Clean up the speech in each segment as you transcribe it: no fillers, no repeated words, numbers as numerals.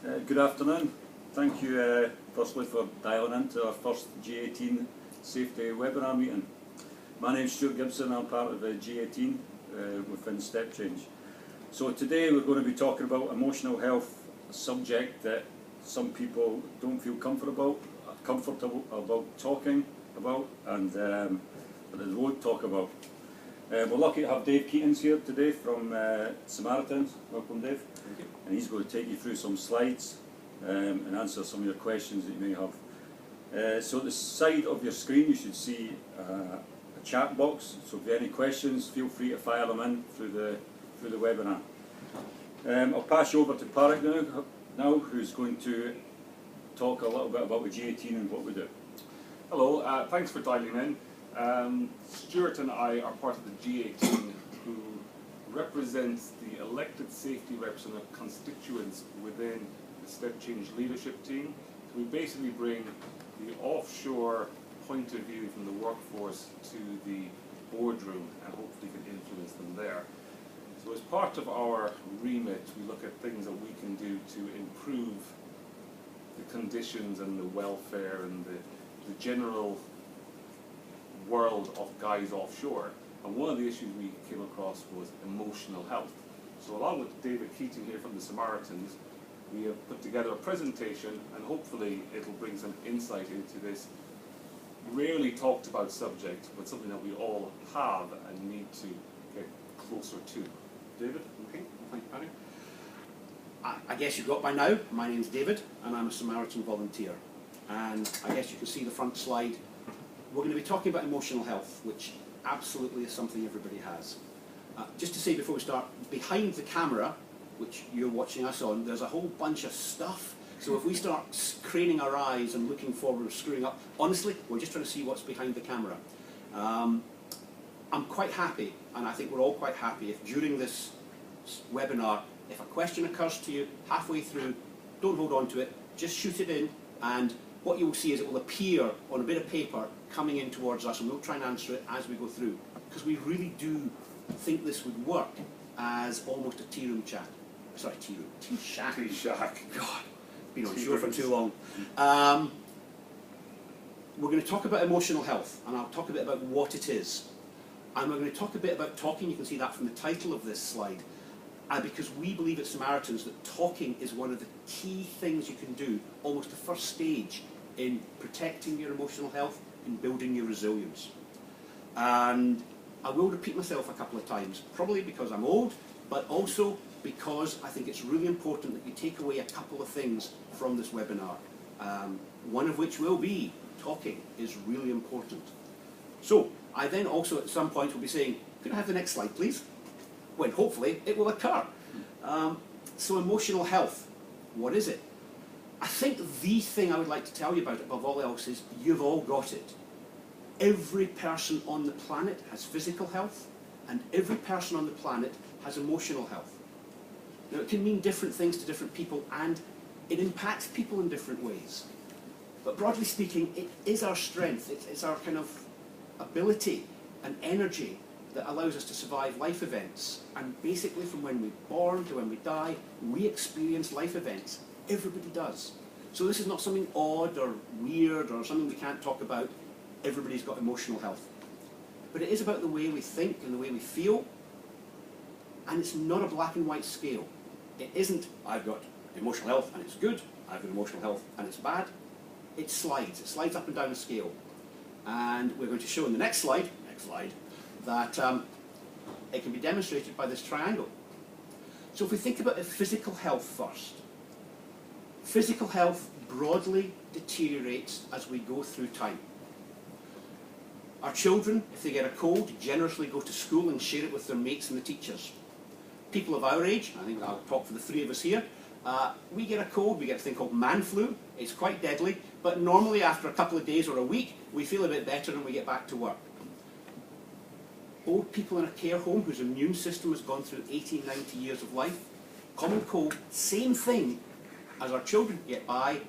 Good afternoon. Thank you firstly for dialing into our first G18 safety webinar meeting. My name is Stuart Gibson. I'm part of G18 within Step Change. So today we're going to be talking about emotional health, a subject that some people don't feel comfortable about talking about, and but they won't talk about. We're lucky to have Dave Keatings here today from Samaritans. Welcome, Dave. Thank you. And he's going to take you through some slides and answer some of your questions that you may have. So at the side of your screen you should see a chat box. So if you have any questions, feel free to fire them in through the webinar. I'll pass you over to Parag now, who's going to talk a little bit about the G18 and what we do. Hello, thanks for dialing in. Stuart and I are part of the G18 who represents the elected safety reps and constituents within the Step Change leadership team. So we basically bring the offshore point of view from the workforce to the boardroom and hopefully can influence them there. So as part of our remit, we look at things that we can do to improve the conditions and the welfare and the general world of guys offshore. And one of the issues we came across was emotional health. So along with David Keating here from the Samaritans, we have put together a presentation and hopefully it'll bring some insight into this rarely talked about subject, but something that we all have and need to get closer to. David? Okay, thank you, Paddy. I guess you got by now, my name's David and I'm a Samaritan volunteer. And I guess you can see the front slide. We're going to be talking about emotional health, which absolutely is something everybody has. Just to say before we start, behind the camera, which you're watching us on, there's a whole bunch of stuff. So if we start craning our eyes and looking forward or screwing up, honestly, we're just trying to see what's behind the camera. I'm quite happy, and I think we're all quite happy, if during this webinar, if a question occurs to you halfway through, don't hold on to it, just shoot it in, and what you will see is it will appear on a bit of paper coming in towards us, and we'll try and answer it as we go through, because we really do think this would work as almost a tea room chat. Sorry, tea room, tea shack. Tea shack. God, been on show for too long. We're going to talk about emotional health, and I'll talk a bit about what it is. And we're going to talk a bit about talking. You can see that from the title of this slide. Because we believe at Samaritans that talking is one of the key things you can do, almost the first stage in protecting your emotional health and building your resilience. And I will repeat myself a couple of times, probably because I'm old, but also because I think it's really important that you take away a couple of things from this webinar. One of which will be talking is really important. So I then also at some point will be saying, could I have the next slide please? When hopefully it will occur. So emotional health, what is it? I think the thing I would like to tell you about it above all else is you've all got it. Every person on the planet has physical health, and every person on the planet has emotional health. Now it can mean different things to different people, and it impacts people in different ways. But broadly speaking, it is our strength, it's our kind of ability and energy that allows us to survive life events. And basically from when we're born to when we die, we experience life events. Everybody does. So this is not something odd or weird or something we can't talk about. Everybody's got emotional health. But it is about the way we think and the way we feel. And it's not a black and white scale. It isn't, I've got emotional health and it's good, I've got emotional health and it's bad. It slides up and down the scale. And we're going to show in the next slide, that it can be demonstrated by this triangle. So if we think about physical health first, physical health broadly deteriorates as we go through time. Our children, if they get a cold, generously go to school and share it with their mates and the teachers. People of our age, I think I'll talk for the three of us here, we get a cold, we get a thing called man flu. It's quite deadly, but normally after a couple of days or a week, we feel a bit better and we get back to work. Old people in a care home whose immune system has gone through 80, 90 years of life, common cold, same thing as our children get by,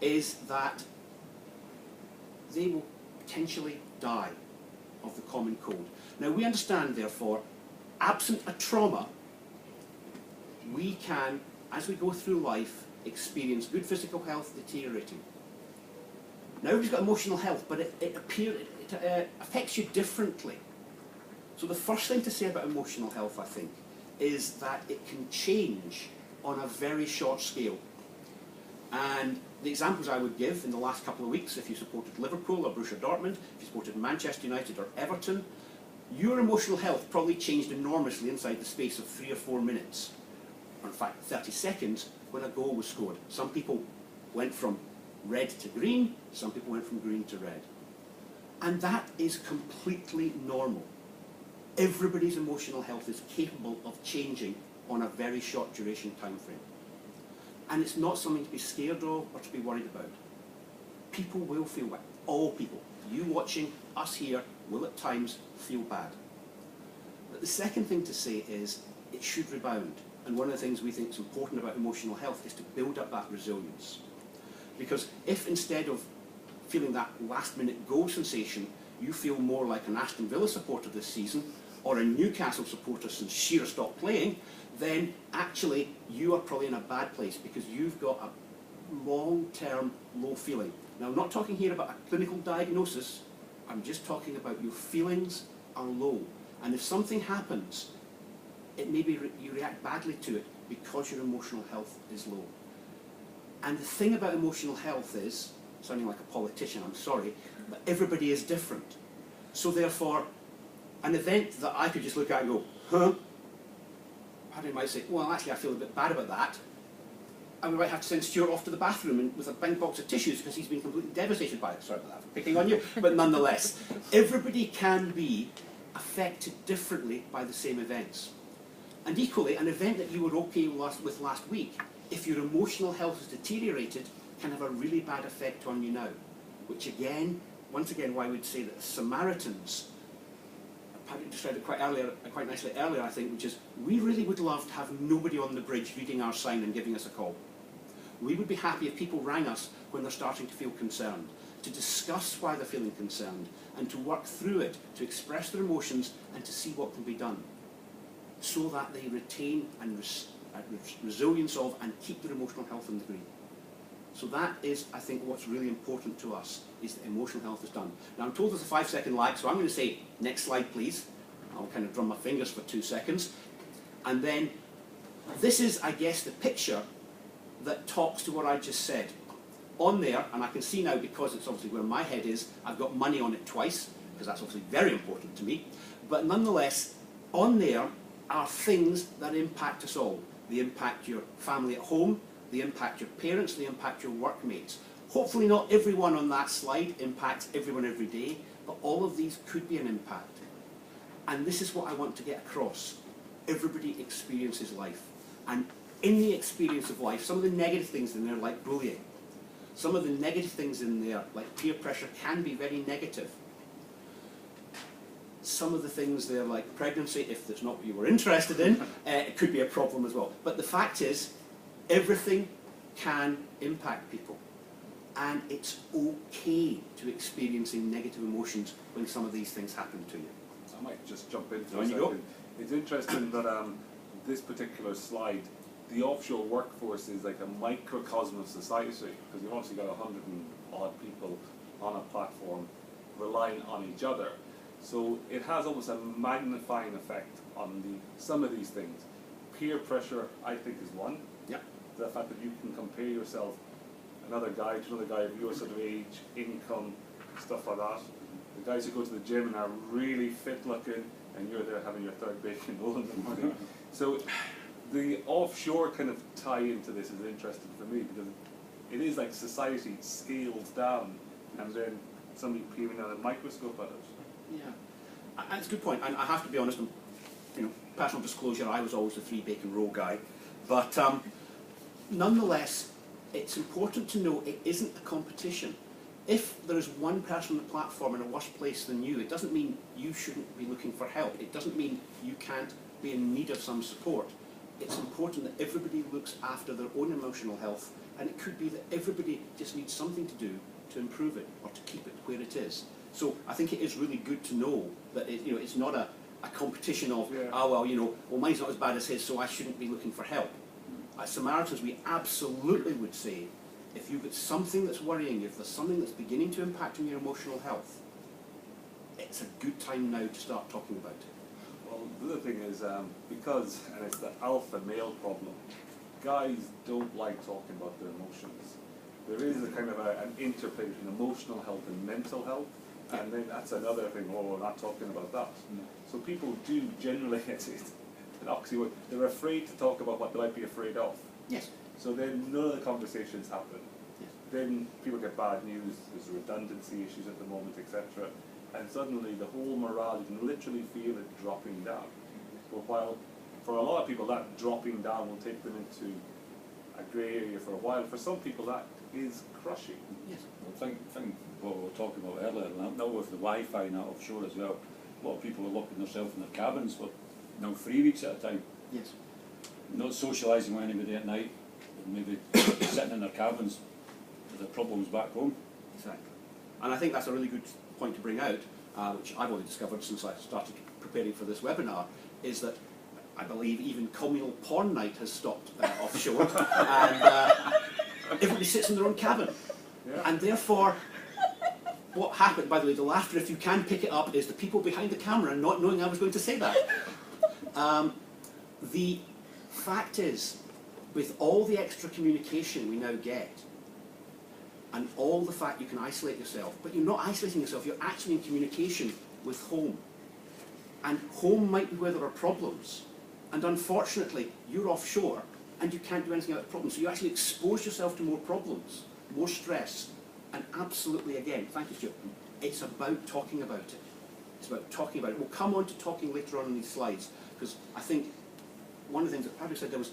is that they will potentially die of the common cold. Now we understand, therefore, absent a trauma, we can as we go through life, experience good physical health deteriorating. Now everybody's got emotional health, but it affects you differently. So the first thing to say about emotional health, I think, is that it can change on a very short scale. And the examples I would give in the last couple of weeks, if you supported Liverpool or Borussia Dortmund, if you supported Manchester United or Everton, your emotional health probably changed enormously inside the space of 3 or 4 minutes, or in fact 30 seconds, when a goal was scored. Some people went from red to green, some people went from green to red. And that is completely normal. Everybody's emotional health is capable of changing on a very short duration time frame. And it's not something to be scared of or to be worried about. People will feel bad. All people. You watching, us here, will at times feel bad. But the second thing to say is it should rebound. And one of the things we think is important about emotional health is to build up that resilience. Because if instead of feeling that last-minute goal sensation, you feel more like an Aston Villa supporter this season, or a Newcastle supporter since Shearer stopped playing, then actually you are probably in a bad place because you've got a long-term low feeling. Now, I'm not talking here about a clinical diagnosis, I'm just talking about your feelings are low. And if something happens, it may be you react badly to it because your emotional health is low. And the thing about emotional health is, sounding like a politician, I'm sorry, but everybody is different. So therefore, an event that I could just look at and go, huh? Paddy might say, well, actually, I feel a bit bad about that. And we might have to send Stuart off to the bathroom with a big box of tissues because he's been completely devastated by it. Sorry about that for picking on you, but nonetheless, everybody can be affected differently by the same events. And equally, an event that you were okay with last week, if your emotional health has deteriorated, can have a really bad effect on you now. Which again, once again, why I would say that the Samaritans, Paddy described it quite nicely earlier, I think, which is, we really would love to have nobody on the bridge reading our sign and giving us a call. We would be happy if people rang us when they're starting to feel concerned, to discuss why they're feeling concerned, and to work through it, to express their emotions, and to see what can be done, so that they retain and resilience of and keep their emotional health in the green. So that is, I think, what's really important to us, is that emotional health is done. Now, I'm told there's a 5-second lag, so I'm going to say, next slide, please. I'll kind of drum my fingers for 2 seconds. And then, this is, I guess, the picture that talks to what I just said. On there, and I can see now, because it's obviously where my head is, I've got money on it twice, because that's obviously very important to me. But nonetheless, on there are things that impact us all. They impact your family at home, they impact your parents, they impact your workmates. Hopefully not everyone on that slide impacts everyone every day, but all of these could be an impact. And this is what I want to get across. Everybody experiences life. And in the experience of life, some of the negative things in there, like bullying, some of the negative things in there, like peer pressure, can be very negative. Some of the things there, like pregnancy, if that's not what you were interested in, it could be a problem as well. But the fact is, everything can impact people. And it's okay to experiencing negative emotions when some of these things happen to you. I might just jump in for On a you second. go. It's interesting that this particular slide, the offshore workforce is like a microcosm of society, because you've obviously got 100 and odd people on a platform relying on each other. So it has almost a magnifying effect on some of these things. Peer pressure, I think, is one. Yeah. The fact that you can compare yourself, another guy to another guy of your sort of age, income, stuff like that. The guys who go to the gym and are really fit looking, and you're there having your third bacon roll in the morning. So the offshore kind of tie into this is interesting for me, because it is like society scaled down, and then somebody peering down a microscope at it. Yeah, and it's a good point. And I have to be honest, personal disclosure, I was always the 3 bacon roll guy. But nonetheless, it's important to know it isn't a competition. If there is one person on the platform in a worse place than you, it doesn't mean you shouldn't be looking for help. It doesn't mean you can't be in need of some support. It's important that everybody looks after their own emotional health, and it could be that everybody just needs something to do to improve it or to keep it where it is. So I think it is really good to know that it's not a competition of, well, mine's not as bad as his, so I shouldn't be looking for help. As Samaritans, we absolutely would say, if you've got something that's worrying you, if there's something that's beginning to impact on your emotional health, it's a good time now to start talking about it. Well, the other thing is, because, and it's the alpha male problem, guys don't like talking about their emotions. There is a kind of an interplay between emotional health and mental health, and then that's another thing, oh, we're not talking about that. So people do generally, it's an oxymoron, they're afraid to talk about what they might be afraid of. Yes. So then none of the conversations happen. Yes. Then people get bad news, there's redundancy issues at the moment, etc. And suddenly the whole morale, you can literally feel it dropping down. But while for a lot of people that dropping down will take them into a grey area for a while, for some people that is crushing. Yes. Well, think what we were talking about earlier, and now with the Wi-Fi now offshore as well, a lot of people are locking themselves in their cabins for 3 weeks at a time, Yes. not socialising with anybody at night, and maybe sitting in their cabins with their problems back home. Exactly. And I think that's a really good point to bring out, which I've only discovered since I started preparing for this webinar, is that I believe even communal porn night has stopped offshore, and everybody sits in their own cabin. Yeah. And therefore, what happened, by the way, the laughter, if you can pick it up, is the people behind the camera not knowing I was going to say that. The fact is, with all the extra communication we now get, and all the fact you can isolate yourself, but you're not isolating yourself, you're actually in communication with home. And home might be where there are problems. And unfortunately, you're offshore and you can't do anything about the problem. So you actually expose yourself to more problems, more stress. And absolutely, again, thank you, Stuart, it's about talking about it. It's about talking about it. We'll come on to talking later on in these slides, because I think one of the things that Patrick said there was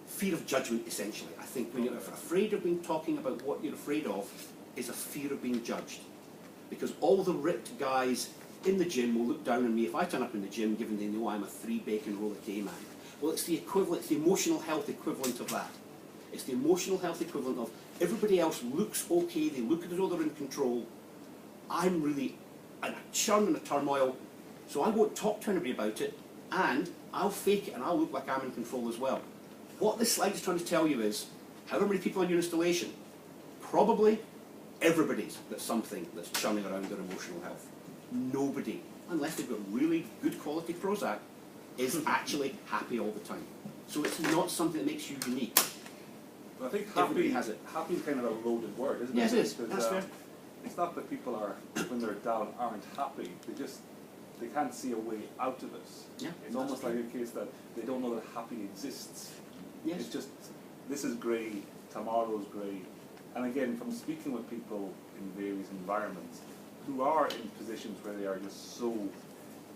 fear of judgment, essentially. I think when you're afraid of being talking about what you're afraid of is a fear of being judged. Because all the ripped guys in the gym will look down on me if I turn up in the gym, given they know I'm a 3 bacon roll a day man. Well, it's the equivalent, it's the emotional health equivalent of that. It's the emotional health equivalent of everybody else looks okay, they look as though they're in control. I'm really in a churn and a turmoil, so I won't talk to anybody about it, and I'll fake it and I'll look like I'm in control as well. What this slide is trying to tell you is, however many people in your installation, probably everybody's got something that's churning around their emotional health. Nobody, unless they've got really good quality Prozac, is actually happy all the time. So it's not something that makes you unique. I think Everybody happy has it. Happy is kind of a loaded word, isn't it? Yes, it is. Because, That's fair. it's not that people are, when they're down, aren't happy. They can't see a way out of it. Yeah, It's almost like a case that they don't know that happy exists. Yes. It's just, this is grey, tomorrow's grey. And again, from speaking with people in various environments who are in positions where they are just so,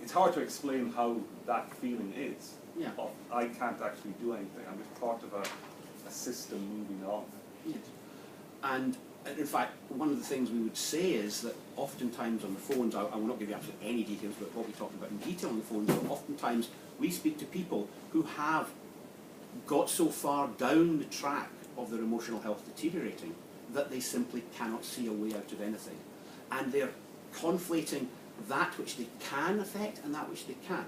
it's hard to explain how that feeling is. Yeah. Of, I can't actually do anything. I'm just part of a system moving on. Yes. And in fact, one of the things we would say is that oftentimes on the phones, I will not give you absolutely any details about what we talked about in detail on the phones, but oftentimes we speak to people who have got so far down the track of their emotional health deteriorating that they simply cannot see a way out of anything. And they're conflating that which they can affect and that which they can't.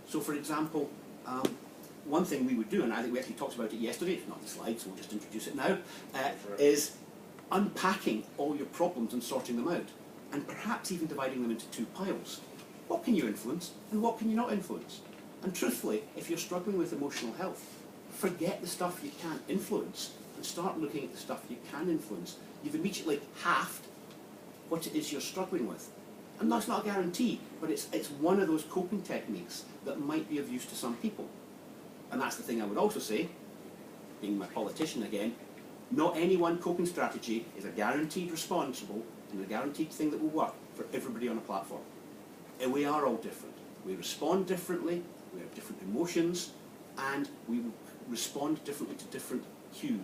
So for example, one thing we would do, and I think we actually talked about it yesterday, it's not the slide, so we'll just introduce it now, is unpacking all your problems and sorting them out, and perhaps even dividing them into 2 piles. What can you influence, and what can you not influence? And truthfully, if you're struggling with emotional health, forget the stuff you can't influence, and start looking at the stuff you can influence. You've immediately halved what it is you're struggling with. And that's not a guarantee, but it's one of those coping techniques that might be of use to some people. And that's the thing I would also say, being my politician again, not any one coping strategy is a guaranteed responsible and a guaranteed thing that will work for everybody on a platform. And we are all different. We respond differently, we have different emotions, and we respond differently to different cues.